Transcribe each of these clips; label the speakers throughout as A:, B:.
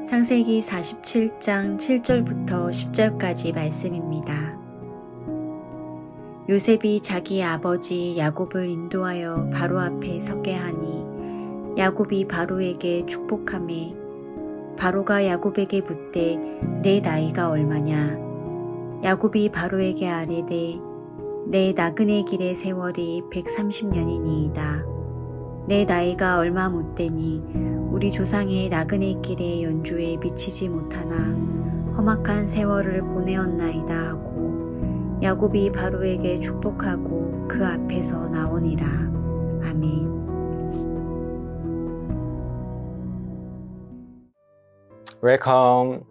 A: 창세기 47장 7절부터 10절까지 말씀입니다. 요셉이 자기 아버지 야곱을 인도하여 바로 앞에 서게 하니 야곱이 바로에게 축복하매 바로가 야곱에게 묻되 내 나이가 얼마냐? 야곱이 바로에게 아뢰되 내 나그네 길의 세월이 130년이니이다. 내 나이가 얼마 못되니 우리 조상의 나그네 길의 연조에 미치지 못하나 험악한 세월을 보내었나이다 하고 야곱이 바로에게 축복하고 그 앞에서 나오니라. 아멘.
B: 웰컴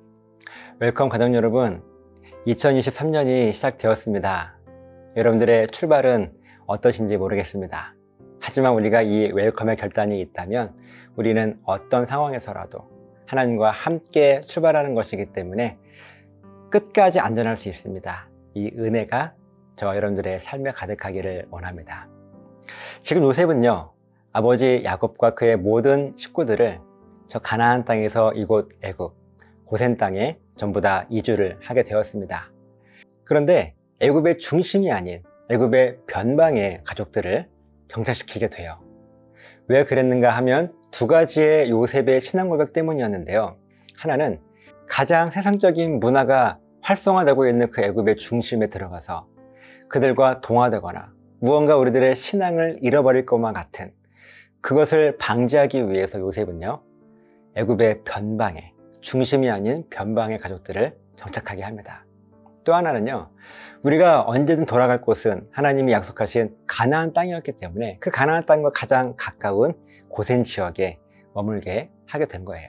B: 가족 여러분, 2023년이 시작되었습니다. 여러분들의 출발은 어떠신지 모르겠습니다. 하지만 우리가 이 웰컴의 결단이 있다면 우리는 어떤 상황에서라도 하나님과 함께 출발하는 것이기 때문에 끝까지 안전할 수 있습니다. 이 은혜가 저와 여러분들의 삶에 가득하기를 원합니다. 지금 요셉은요, 아버지 야곱과 그의 모든 식구들을 저 가나안 땅에서 이곳 애굽, 고센 땅에 전부 다 이주를 하게 되었습니다. 그런데 애굽의 중심이 아닌 애굽의 변방의 가족들을 정착시키게 돼요. 왜 그랬는가 하면 두 가지의 요셉의 신앙 고백 때문이었는데요. 하나는 가장 세상적인 문화가 활성화되고 있는 그 애굽의 중심에 들어가서 그들과 동화되거나 무언가 우리들의 신앙을 잃어버릴 것만 같은 그것을 방지하기 위해서 요셉은요, 애굽의 변방에, 중심이 아닌 변방의 가족들을 정착하게 합니다. 또 하나는요, 우리가 언제든 돌아갈 곳은 하나님이 약속하신 가나안 땅이었기 때문에 그 가나안 땅과 가장 가까운 고센 지역에 머물게 하게 된 거예요.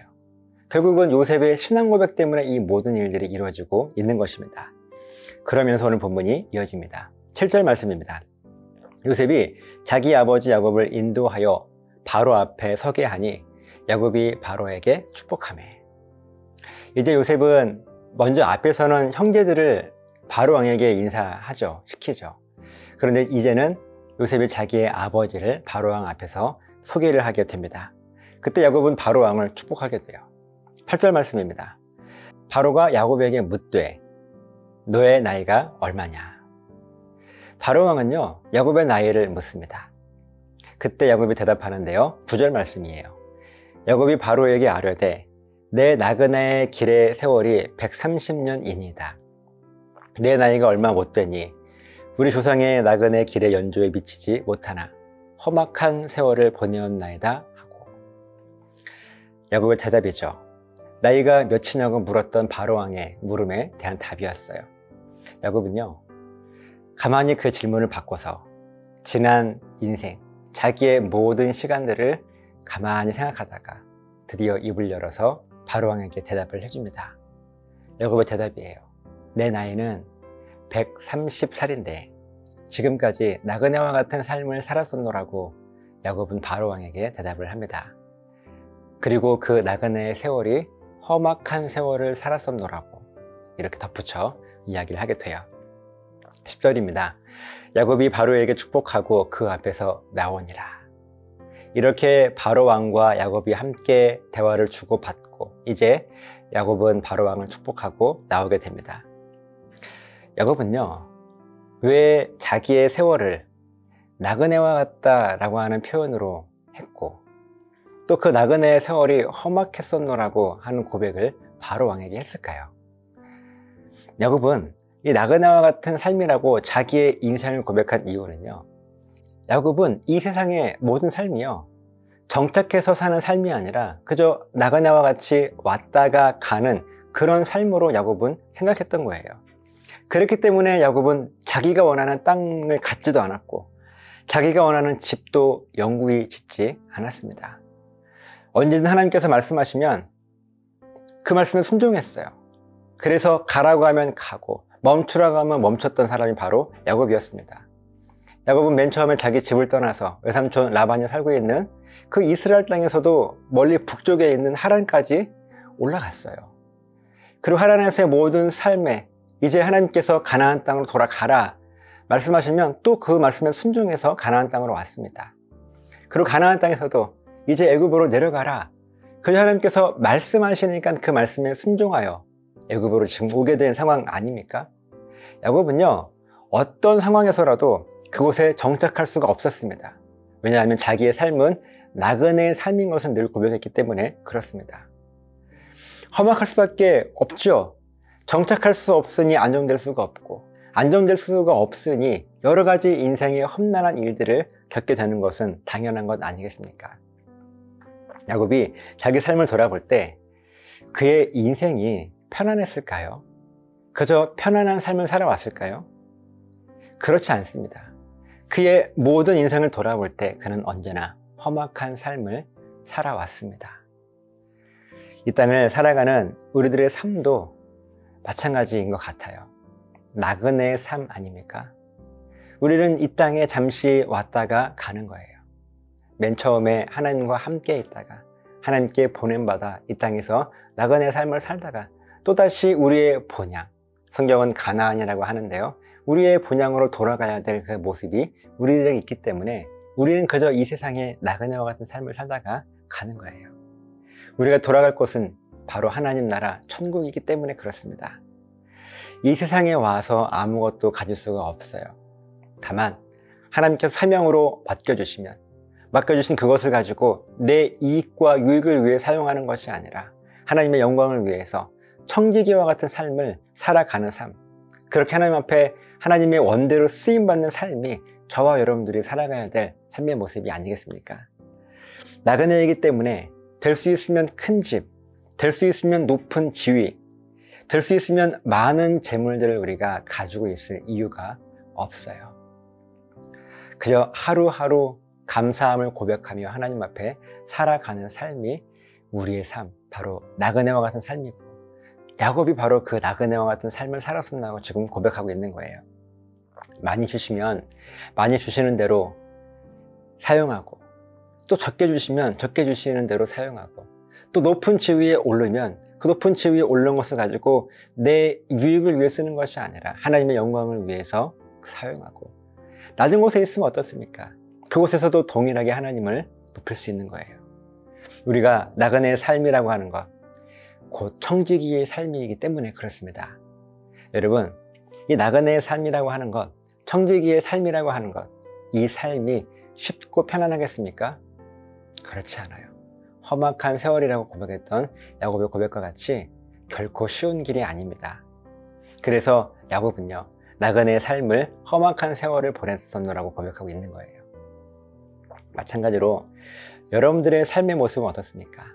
B: 결국은 요셉의 신앙 고백 때문에 이 모든 일들이 이루어지고 있는 것입니다. 그러면서 오늘 본문이 이어집니다. 7절 말씀입니다. 요셉이 자기 아버지 야곱을 인도하여 바로 앞에 서게 하니 야곱이 바로에게 축복하매. 이제 요셉은 먼저 앞에서는 형제들을 바로 왕에게 인사하죠. 시키죠. 그런데 이제는 요셉이 자기의 아버지를 바로 왕 앞에서 소개를 하게 됩니다. 그때 야곱은 바로 왕을 축복하게 돼요. 8절 말씀입니다. 바로가 야곱에게 묻되 너의 나이가 얼마냐? 바로 왕은요, 야곱의 나이를 묻습니다. 그때 야곱이 대답하는데요, 9절 말씀이에요. 야곱이 바로에게 아뢰되 내 나그네의 길의 세월이 130년이니이다. 내 나이가 얼마 못되니 우리 조상의 나그네 길의 연조에 미치지 못하나 험악한 세월을 보내었나이다 하고. 야곱의 대답이죠. 나이가 몇이냐고 물었던 바로왕의 물음에 대한 답이었어요. 야곱은요, 가만히 그 질문을 바꿔서 지난 인생, 자기의 모든 시간들을 가만히 생각하다가 드디어 입을 열어서 바로왕에게 대답을 해줍니다. 야곱의 대답이에요. 내 나이는 130살인데 지금까지 나그네와 같은 삶을 살았었노라고 야곱은 바로왕에게 대답을 합니다. 그리고 그 나그네의 세월이 험악한 세월을 살았었노라고 이렇게 덧붙여 이야기를 하게 돼요. 10절입니다. 야곱이 바로에게 축복하고 그 앞에서 나오니라. 이렇게 바로왕과 야곱이 함께 대화를 주고받고 이제 야곱은 바로왕을 축복하고 나오게 됩니다. 야곱은요, 왜 자기의 세월을 나그네와 같다라고 하는 표현으로 했고 또 그 나그네의 세월이 험악했었노라고 하는 고백을 바로왕에게 했을까요? 야곱은 이 나그네와 같은 삶이라고 자기의 인생을 고백한 이유는요, 야곱은 이 세상의 모든 삶이요, 정착해서 사는 삶이 아니라 그저 나그네와 같이 왔다가 가는 그런 삶으로 야곱은 생각했던 거예요. 그렇기 때문에 야곱은 자기가 원하는 땅을 갖지도 않았고 자기가 원하는 집도 영구히 짓지 않았습니다. 언제든 하나님께서 말씀하시면 그 말씀에 순종했어요. 그래서 가라고 하면 가고 멈추라고 하면 멈췄던 사람이 바로 야곱이었습니다. 야곱은 맨 처음에 자기 집을 떠나서 외삼촌 라반이 살고 있는 그 이스라엘 땅에서도 멀리 북쪽에 있는 하란까지 올라갔어요. 그리고 하란에서의 모든 삶에 이제 하나님께서 가나안 땅으로 돌아가라 말씀하시면 또 그 말씀에 순종해서 가나안 땅으로 왔습니다. 그리고 가나안 땅에서도 이제 애굽으로 내려가라, 그저 하나님께서 말씀하시니까 그 말씀에 순종하여 애굽으로 지금 오게 된 상황 아닙니까? 야곱은요, 어떤 상황에서라도 그곳에 정착할 수가 없었습니다. 왜냐하면 자기의 삶은 나그네의 삶인 것을 늘 고백했기 때문에 그렇습니다. 험악할 수밖에 없죠. 정착할 수 없으니 안정될 수가 없고, 안정될 수가 없으니 여러 가지 인생의 험난한 일들을 겪게 되는 것은 당연한 것 아니겠습니까? 야곱이 자기 삶을 돌아볼 때 그의 인생이 편안했을까요? 그저 편안한 삶을 살아왔을까요? 그렇지 않습니다. 그의 모든 인생을 돌아볼 때 그는 언제나 험악한 삶을 살아왔습니다. 이 땅을 살아가는 우리들의 삶도 마찬가지인 것 같아요. 나그네의 삶 아닙니까? 우리는 이 땅에 잠시 왔다가 가는 거예요. 맨 처음에 하나님과 함께 있다가 하나님께 보냄받아 이 땅에서 나그네의 삶을 살다가 또다시 우리의 본향, 성경은 가나안이라고 하는데요, 우리의 본향으로 돌아가야 될 그 모습이 우리들에게 있기 때문에 우리는 그저 이 세상에 나그네와 같은 삶을 살다가 가는 거예요. 우리가 돌아갈 곳은 바로 하나님 나라 천국이기 때문에 그렇습니다. 이 세상에 와서 아무것도 가질 수가 없어요. 다만 하나님께서 사명으로 맡겨주신 그것을 가지고 내 이익과 유익을 위해 사용하는 것이 아니라 하나님의 영광을 위해서 청지기와 같은 삶을 살아가는 삶, 그렇게 하나님 앞에 하나님의 원대로 쓰임받는 삶이 저와 여러분들이 살아가야 될 삶의 모습이 아니겠습니까? 나그네이기 때문에 될 수 있으면 큰 집, 될 수 있으면 높은 지위, 될 수 있으면 많은 재물들을 우리가 가지고 있을 이유가 없어요. 그저 하루하루 감사함을 고백하며 하나님 앞에 살아가는 삶이 우리의 삶, 바로 나그네와 같은 삶이고, 야곱이 바로 그 나그네와 같은 삶을 살았었나고 지금 고백하고 있는 거예요. 많이 주시면 많이 주시는 대로 사용하고, 또 적게 주시면 적게 주시는 대로 사용하고, 또 높은 지위에 오르면 그 높은 지위에 오른 것을 가지고 내 유익을 위해 쓰는 것이 아니라 하나님의 영광을 위해서 사용하고, 낮은 곳에 있으면 어떻습니까? 그곳에서도 동일하게 하나님을 높일 수 있는 거예요. 우리가 나그네의 삶이라고 하는 것, 곧 청지기의 삶이기 때문에 그렇습니다. 여러분, 이 나그네의 삶이라고 하는 것, 청지기의 삶이라고 하는 것, 이 삶이 쉽고 편안하겠습니까? 그렇지 않아요. 험악한 세월이라고 고백했던 야곱의 고백과 같이 결코 쉬운 길이 아닙니다. 그래서 야곱은요, 나그네의 삶을 험악한 세월을 보냈었노라고 고백하고 있는 거예요. 마찬가지로 여러분들의 삶의 모습은 어떻습니까?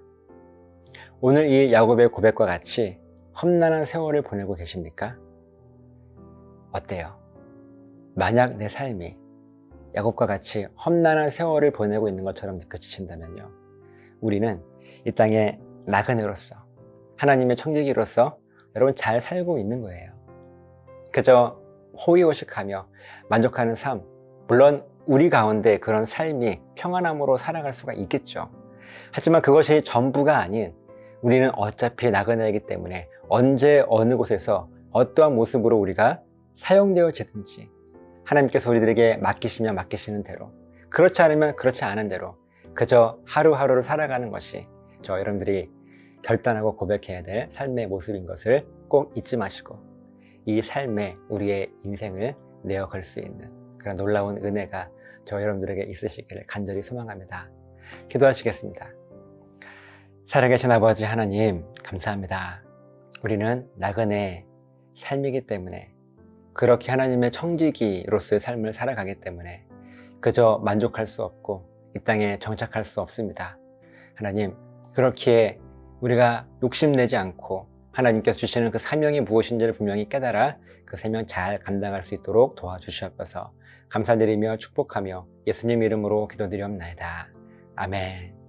B: 오늘 이 야곱의 고백과 같이 험난한 세월을 보내고 계십니까? 어때요? 만약 내 삶이 야곱과 같이 험난한 세월을 보내고 있는 것처럼 느껴지신다면요, 우리는 이 땅에 나그네로서, 하나님의 청지기로서 여러분 잘 살고 있는 거예요. 그저 호의호식하며 만족하는 삶, 물론 우리 가운데 그런 삶이 평안함으로 살아갈 수가 있겠죠. 하지만 그것이 전부가 아닌, 우리는 어차피 나그네이기 때문에 언제 어느 곳에서 어떠한 모습으로 우리가 사용되어지든지 하나님께서 우리들에게 맡기시면 맡기시는 대로, 그렇지 않으면 그렇지 않은 대로 그저 하루하루를 살아가는 것이 저 여러분들이 결단하고 고백해야 될 삶의 모습인 것을 꼭 잊지 마시고, 이 삶에 우리의 인생을 내어 걸 수 있는 그런 놀라운 은혜가 저 여러분들에게 있으시기를 간절히 소망합니다. 기도하시겠습니다. 살아계신 아버지 하나님, 감사합니다. 우리는 나그네 삶이기 때문에, 그렇게 하나님의 청지기로서의 삶을 살아가기 때문에 그저 만족할 수 없고 이 땅에 정착할 수 없습니다. 하나님, 그렇기에 우리가 욕심내지 않고 하나님께서 주시는 그 사명이 무엇인지를 분명히 깨달아 그 사명 잘 감당할 수 있도록 도와주시옵소서. 감사드리며 축복하며 예수님 이름으로 기도드리옵나이다. 아멘.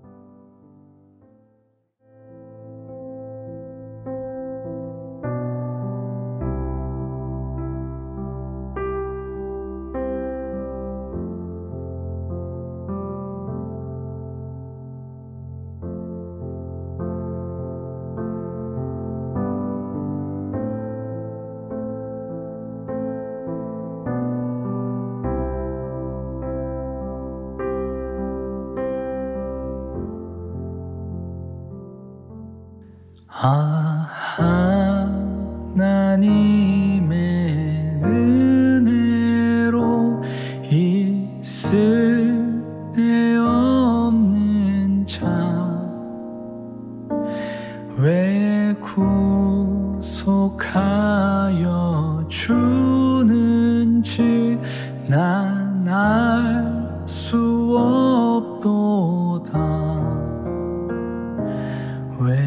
C: 하나님의 은혜로 있을 데 없는 자 왜 구속하여 주는지 난 알 수 없도다. 왜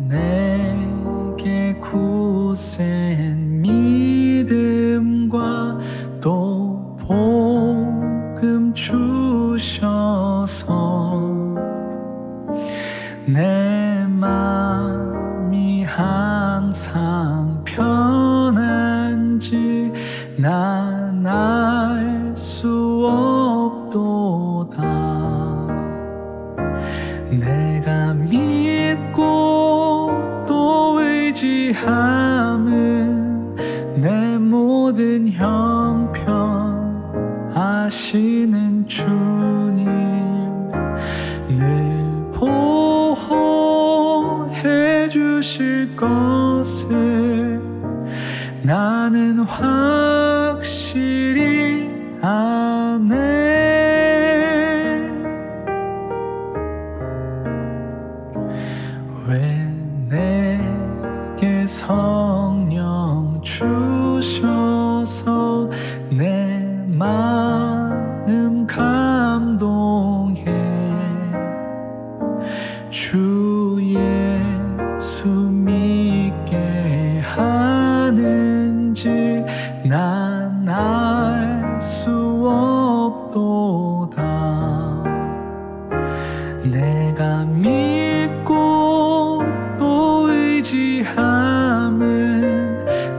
C: 내게 굳센 믿음과 또 복음 주셔서 내 맘이 항상 편한지 난 알 수 없도다. 내가 믿고 또 의지함은 내 모든 형편 아시는 주님 늘 보호해 주실 것을 나는 확실히 아네. 왜 내게 성령 주셔서 내 마음 감동해 주 예수 믿게 하는지 난 알 수 없도다. 내가 믿고 또 의지함은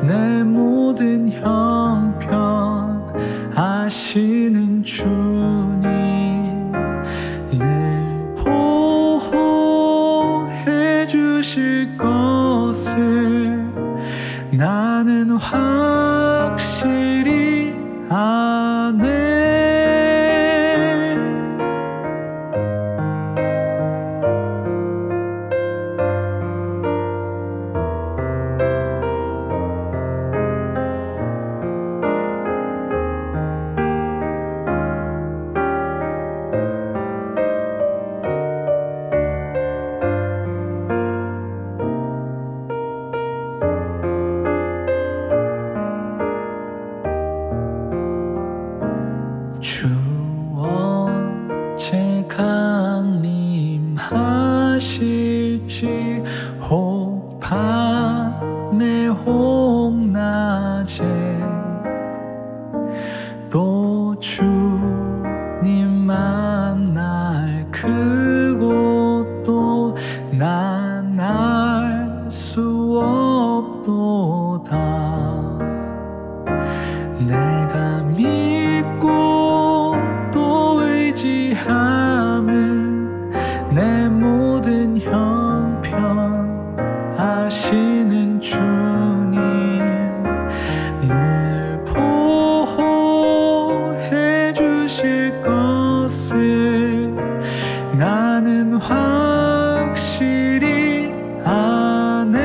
C: 내 모든 형편 아시는 주님 늘 보호해 주실 것을 나는 확실히 아네. 주 언제 강림하실지 혹 밤에 혹 낮에 또 주님 만날 그곳도 난 알 수 없도다. 내가 믿고 또 의지함은 내 모든 형편 아시는 주님 늘 보호해 주실 것을 나는 확실히 아네.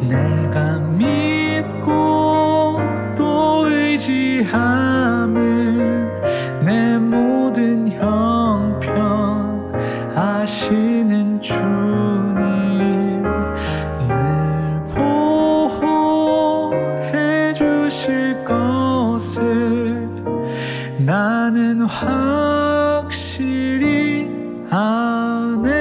C: 내가 믿고 또 의지함은 내 모든 형편 아시는 주님 늘 보호해 주실 것을 나는 확실히 아네.